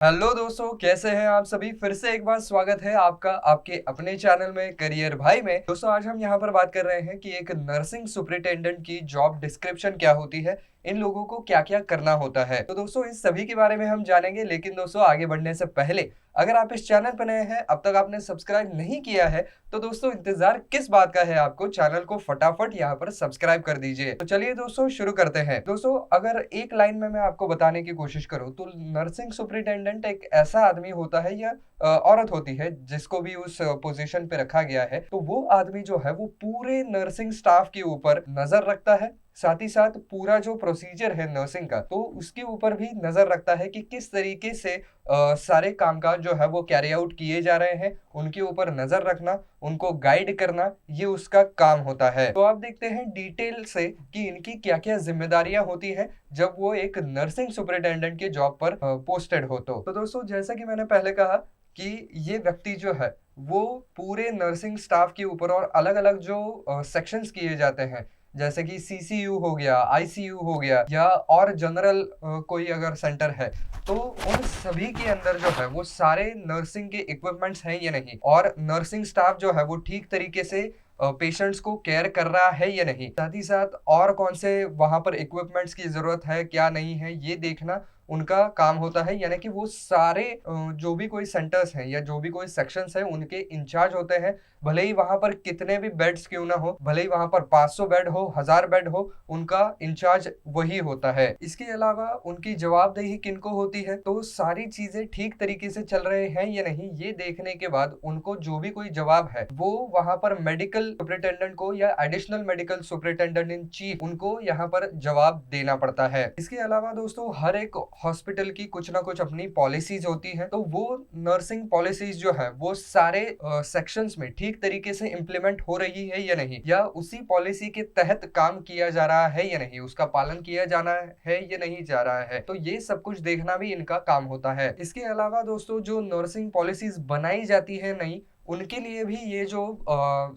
Hello दोस्तों, कैसे हैं आप सभी। फिर से एक बार स्वागत है आपका आपके अपने चैनल में करियर भाई में। दोस्तों, आज हम यहाँ पर बात कर रहे हैं कि एक नर्सिंग सुपरिटेंडेंट की जॉब डिस्क्रिप्शन क्या होती है, इन लोगों को क्या क्या करना होता है। तो दोस्तों, इस सभी के बारे में हम जानेंगे। लेकिन दोस्तों, आगे बढ़ने से पहले अगर आप इस चैनल पर नए हैं, अब तक आपने सब्सक्राइब नहीं किया है, तो दोस्तों इंतजार किस बात का है आपको। चैनल को फटाफट यहाँ पर सब्सक्राइब कर दीजिए। तो चलिए दोस्तों, शुरू करते हैं। दोस्तों, अगर एक लाइन में मैं आपको बताने की कोशिश करूँ तो नर्सिंग सुपरिटेंडेंट एक ऐसा आदमी होता है या औरत होती है जिसको भी उस पोजीशन पे रखा गया है। तो वो आदमी जो है वो पूरे नर्सिंग स्टाफ के ऊपर नजर रखता है। साथ ही साथ पूरा जो प्रोसीजर है नर्सिंग का, तो उसके ऊपर भी नजर रखता है कि किस तरीके से सारे कामकाज जो है वो कैरी आउट किए जा रहे हैं। उनके ऊपर नजर रखना, उनको गाइड करना, ये उसका काम होता है। तो आप देखते हैं डिटेल से कि इनकी क्या क्या जिम्मेदारियां होती हैं जब वो एक नर्सिंग सुपरिटेंडेंट के जॉब पर पोस्टेड हो। तो दोस्तों, जैसा कि मैंने पहले कहा कि ये व्यक्ति जो है वो पूरे नर्सिंग स्टाफ के ऊपर और अलग अलग जो सेक्शंस किए जाते हैं, जैसे कि सीसीयू हो गया, आईसीयू हो गया, या और जनरल कोई अगर सेंटर है, तो उन सभी के अंदर जो है वो सारे नर्सिंग के इक्विपमेंट्स हैं या नहीं, और नर्सिंग स्टाफ जो है वो ठीक तरीके से पेशेंट्स को केयर कर रहा है या नहीं। साथ ही साथ और कौन से वहां पर इक्विपमेंट्स की जरूरत है, क्या नहीं है, ये देखना उनका काम होता है। यानी कि वो सारे जो भी कोई सेंटर्स हैं या जो भी कोई सेक्शंस हैं, उनके इंचार्ज होते हैं। भले ही वहां पर कितने भी बेड्स क्यों ना हो, भले ही वहां पर 500 बेड हो, 1000 बेड हो, उनका इंचार्ज वही होता है। इसके अलावा उनकी जवाबदेही किनको होती है, तो सारी चीजें ठीक तरीके से चल रहे हैं या नहीं, ये देखने के बाद उनको जो भी कोई जवाब है वो वहां पर मेडिकल सुपरिटेंडेंट को या additional medical superintendent in chief, उनको यहाँ पर जवाब देना पड़ता है। इसके अलावा दोस्तों, हर एक हॉस्पिटल की कुछ ना कुछ अपनी पॉलिसीज होती है। तो वो नर्सिंग पॉलिसीज जो है वो सारे सेक्शंस में ठीक तरीके से इम्प्लीमेंट हो रही है या नहीं, या उसी पॉलिसी के तहत काम किया जा रहा है या नहीं, उसका पालन किया जाना है या नहीं जा रहा है। तो ये सब कुछ देखना भी इनका काम होता है। इसके अलावा दोस्तों, जो नर्सिंग पॉलिसीज बनाई जाती है नई, उनके लिए भी ये जो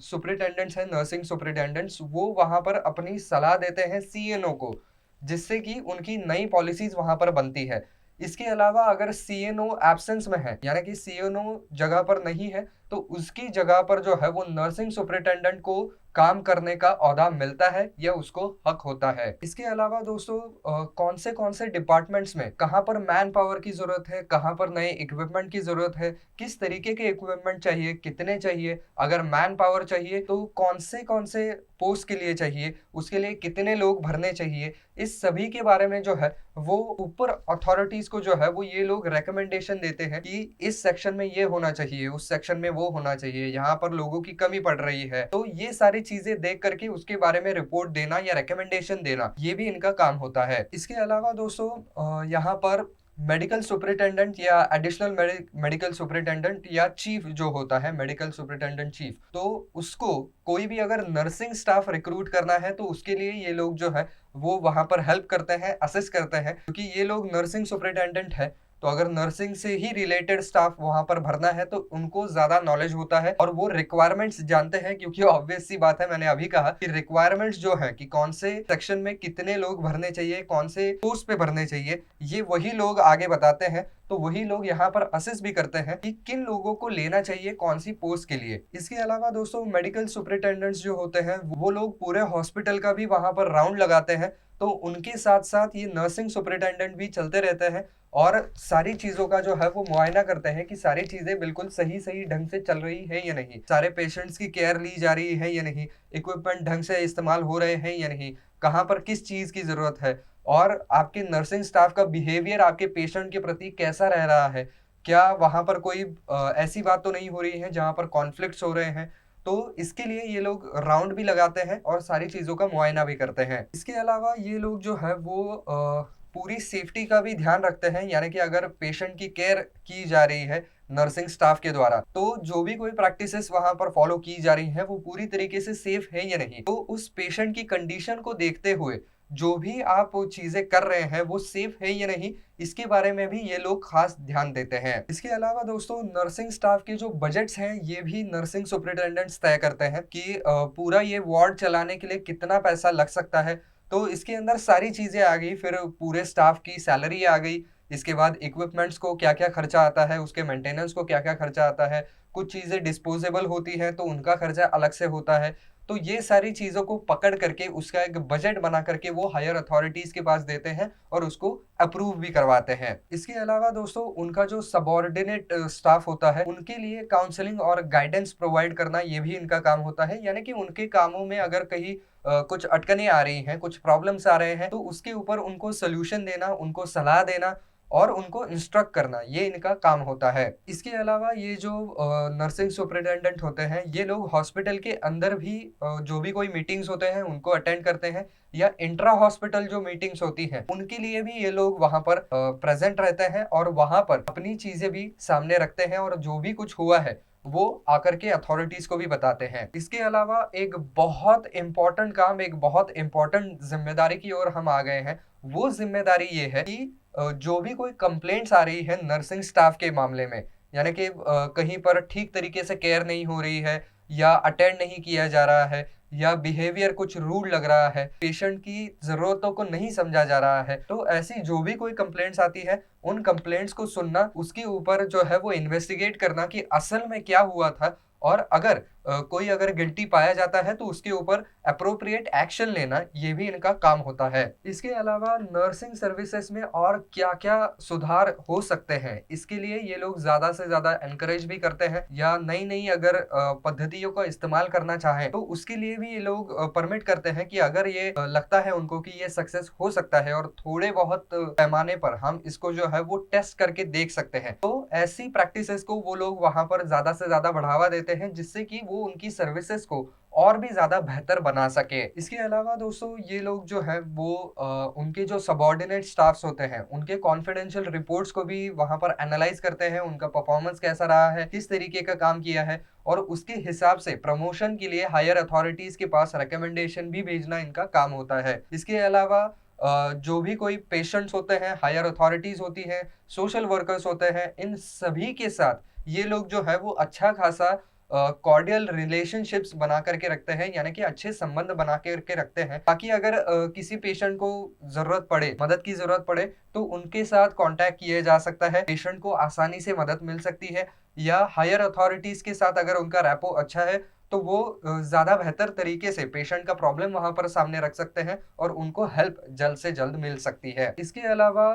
सुपरिटेंडेंट्स हैं, नर्सिंग सुपरिटेंडेंट्स, वो वहां पर अपनी सलाह देते हैं सीएनओ को, जिससे कि उनकी नई पॉलिसीज वहां पर बनती है। इसके अलावा अगर सीएनओ एब्सेंस में है, यानी कि सीएनओ जगह पर नहीं है, तो उसकी जगह पर जो है वो नर्सिंग सुपरिटेंडेंट को काम करने का ओहदा मिलता है या उसको हक होता है। इसके अलावा दोस्तों, कौन से डिपार्टमेंट्स में कहाँ पर मैन पावर की जरूरत है, कहाँ पर नए इक्विपमेंट की जरूरत है, किस तरीके के इक्विपमेंट चाहिए, कितने चाहिए, अगर मैन पावर चाहिए तो कौन से पोस्ट के लिए चाहिए, उसके लिए कितने लोग भरने चाहिए, इस सभी के बारे में जो है वो ऊपर अथॉरिटीज को जो है वो ये लोग रेकमेंडेशन देते हैं कि इस सेक्शन में ये होना चाहिए, उस सेक्शन में वो होना चाहिए, यहाँ पर लोगों की कमी पड़ रही है। तो ये सारी चीजें देख करके उसके बारे में रिपोर्ट देना या रेकमेंडेशन देना, ये भी इनका काम होता है। इसके अलावा दोस्तों, यहाँ पर मेडिकल सुपरिटेंडेंट या एडिशनल मेडिकल सुपरिटेंडेंट या चीफ जो होता है, मेडिकल सुपरिटेंडेंट चीफ, तो उसको कोई भी अगर नर्सिंग स्टाफ रिक्रूट करना है तो उसके लिए ये लोग जो है वो वहां पर हेल्प करते हैं, असिस्ट करते हैं। क्योंकि ये लोग नर्सिंग सुपरिटेंडेंट है, तो अगर नर्सिंग से ही रिलेटेड स्टाफ वहां पर भरना है तो उनको ज्यादा नॉलेज होता है और वो रिक्वायरमेंट्स जानते हैं। क्योंकि ऑब्वियस सी बात है, मैंने अभी कहा कि रिक्वायरमेंट्स जो है कि कौन से सेक्शन में कितने लोग भरने चाहिए, कौन से पोस्ट पे भरने चाहिए, ये वही लोग आगे बताते हैं। तो वही लोग यहाँ पर असिस्ट भी करते हैं कि किन लोगों को लेना चाहिए कौन सी पोस्ट के लिए। इसके अलावा दोस्तों, मेडिकल सुपरिटेंडेंट्स जो होते हैं वो लोग पूरे हॉस्पिटल का भी वहां पर राउंड लगाते हैं। तो उनके साथ साथ ये नर्सिंग सुपरिटेंडेंट भी चलते रहते हैं और सारी चीजों का जो है वो मुआयना करते हैं कि सारी चीजें बिल्कुल सही सही ढंग से चल रही है या नहीं, सारे पेशेंट्स की केयर ली जा रही है या नहीं, इक्विपमेंट ढंग से इस्तेमाल हो रहे हैं या नहीं, कहाँ पर किस चीज की जरूरत है, और आपके नर्सिंग स्टाफ का बिहेवियर आपके पेशेंट के प्रति कैसा रह रहा है, क्या वहां पर कोई ऐसी बात तो नहीं हो रही है जहां पर कॉन्फ्लिक्ट्स हो रहे हैं। तो इसके लिए ये लोग राउंड भी लगाते हैं और सारी चीजों का मुआयना भी करते हैं। इसके अलावा ये लोग जो है वो पूरी सेफ्टी का भी ध्यान रखते हैं। यानी कि अगर पेशेंट की केयर की जा रही है नर्सिंग स्टाफ के द्वारा, तो जो भी कोई प्रैक्टिसेस वहां पर फॉलो की जा रही है वो पूरी तरीके से सेफ है या नहीं। तो उस पेशेंट की कंडीशन को देखते हुए जो भी आप चीजें कर रहे हैं वो सेफ है या नहीं, इसके बारे में भी ये लोग खास ध्यान देते हैं। इसके अलावा दोस्तों, नर्सिंग स्टाफ के जो बजट्स हैं ये भी नर्सिंग सुपरिटेंडेंट्स तय करते हैं कि पूरा ये वार्ड चलाने के लिए कितना पैसा लग सकता है। तो इसके अंदर सारी चीजें आ गई, फिर पूरे स्टाफ की सैलरी आ गई, इसके बाद इक्विपमेंट्स को क्या क्या खर्चा आता है, उसके मेंटेनेंस को क्या क्या खर्चा आता है, कुछ चीज़ें डिस्पोजेबल होती हैं तो उनका खर्चा अलग से होता है। तो ये सारी चीज़ों को पकड़ करके उसका एक बजट बना करके वो हायर अथॉरिटीज़ के पास देते हैं और उसको अप्रूव भी करवाते हैं। इसके अलावा दोस्तों उनका जो सबऑर्डिनेट स्टाफ होता है उनके लिए काउंसलिंग और गाइडेंस प्रोवाइड करना ये भी इनका काम होता है। यानी कि उनके कामों में अगर कहीं कुछ अटकनें आ रही हैं, कुछ प्रॉब्लम्स आ रहे हैं तो उसके ऊपर उनको सॉल्यूशन देना, उनको सलाह देना और उनको इंस्ट्रक्ट करना, ये इनका काम होता है। इसके अलावा ये जो नर्सिंग सुपरिटेंडेंट होते हैं ये लोग हॉस्पिटल के अंदर भी जो भी कोई मीटिंग्स होते हैं उनको अटेंड करते हैं, या इंट्रा हॉस्पिटल जो मीटिंग्स होती हैं उनके लिए भी ये लोग वहां पर प्रेजेंट रहते हैं और वहां पर अपनी चीजें भी सामने रखते हैं और जो भी कुछ हुआ है वो आकर के अथॉरिटीज को भी बताते हैं। इसके अलावा एक बहुत इंपॉर्टेंट काम, एक बहुत इंपॉर्टेंट जिम्मेदारी की ओर हम आ गए हैं। वो जिम्मेदारी ये है कि जो भी कोई कंप्लेंट्स आ रही है नर्सिंग स्टाफ के मामले में, यानी कि कहीं पर ठीक तरीके से केयर नहीं हो रही है या अटेंड नहीं किया जा रहा है या बिहेवियर कुछ रूड लग रहा है, पेशेंट की जरूरतों को नहीं समझा जा रहा है, तो ऐसी जो भी कोई कंप्लेंट्स आती है उन कंप्लेंट्स को सुनना, उसके ऊपर जो है वो इन्वेस्टिगेट करना कि असल में क्या हुआ था, और अगर कोई अगर गिल्टी पाया जाता है तो उसके ऊपर अप्रोप्रिएट एक्शन लेना, ये भी इनका काम होता है। इसके अलावा नर्सिंग सर्विसेज में और क्या-क्या सुधार हो सकते हैं, इसके लिए ये लोग ज्यादा से ज्यादा एनकरेज भी करते हैं, या नई-नई अगर पद्धतियों का इस्तेमाल करना चाहें तो उसके लिए भी ये लोग परमिट करते हैं कि अगर ये लगता है उनको कि ये सक्सेस हो सकता है और थोड़े बहुत पैमाने पर हम इसको जो है वो टेस्ट करके देख सकते हैं, तो ऐसी प्रैक्टिसेस को वो लोग वहां पर ज्यादा से ज्यादा बढ़ावा देते हैं जिससे कि वो उनकी सर्विसेज को और भी ज्यादा बेहतर बना सके। इसके अलावा दोस्तों ये लोग जो है वो उनके जो सबऑर्डिनेट स्टाफ्स होते हैं उनके कॉन्फिडेंशियल रिपोर्ट्स को भी वहां पर एनालाइज करते हैं, उनका परफॉर्मेंस कैसा रहा है, किस तरीके का काम किया है, और उसके हिसाब से प्रमोशन के लिए हायर अथॉरिटीज के पास रिकमेंडेशन भी भेजना इनका काम होता है। इसके अलावा जो भी कोई पेशेंट्स होते हैं, हायर अथॉरिटीज होती हैं, सोशल वर्कर्स होते हैं, इन सभी के साथ ये लोग जो है वो अच्छा खासा कॉर्डियल रिलेशनशिप्स बना करके रखते हैं, यानी कि अच्छे संबंध बना करके रखते हैं, ताकि अगर किसी पेशेंट को जरूरत पड़े, मदद की जरूरत पड़े तो उनके साथ कांटेक्ट किया जा सकता है, पेशेंट को आसानी से मदद मिल सकती है, या हायर अथॉरिटीज के साथ अगर उनका रैपो अच्छा है तो वो ज्यादा बेहतर तरीके से पेशेंट का प्रॉब्लम वहां पर सामने रख सकते हैं और उनको हेल्प जल्द से जल्द मिल सकती है। इसके अलावा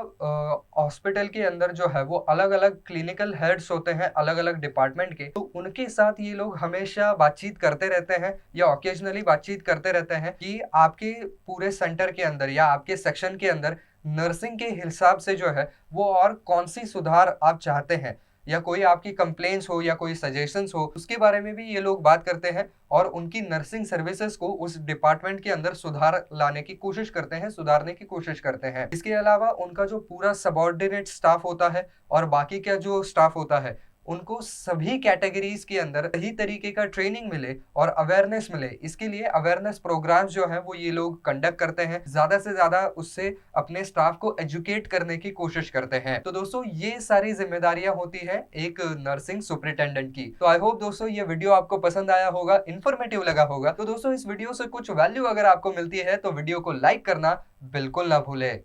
हॉस्पिटल के अंदर जो है वो अलग अलग क्लिनिकल हेड्स होते हैं अलग अलग डिपार्टमेंट के, तो उनके साथ ये लोग हमेशा बातचीत करते रहते हैं या ओकेजनली बातचीत करते रहते हैं कि आपके पूरे सेंटर के अंदर या आपके सेक्शन के अंदर नर्सिंग के हिसाब से जो है वो और कौन सी सुधार आप चाहते हैं, या कोई आपकी कंप्लेंट्स हो या कोई सजेशंस हो, उसके बारे में भी ये लोग बात करते हैं और उनकी नर्सिंग सर्विसेज को उस डिपार्टमेंट के अंदर सुधार लाने की कोशिश करते हैं, सुधारने की कोशिश करते हैं। इसके अलावा उनका जो पूरा सबऑर्डिनेट स्टाफ होता है और बाकी का जो स्टाफ होता है उनको सभी कैटेगरीज के अंदर सही तरीके का ट्रेनिंग मिले और अवेयरनेस मिले, इसके लिए अवेयरनेस प्रोग्राम्स जो है वो ये लोग कंडक्ट करते हैं, ज्यादा से ज्यादा उससे अपने स्टाफ को एजुकेट करने की कोशिश करते हैं। तो दोस्तों ये सारी जिम्मेदारियां होती है एक नर्सिंग सुपरिटेंडेंट की। तो आई होप दोस्तों ये वीडियो आपको पसंद आया होगा, इन्फॉर्मेटिव लगा होगा। तो दोस्तों इस वीडियो से कुछ वैल्यू अगर आपको मिलती है तो वीडियो को लाइक करना बिल्कुल ना भूले।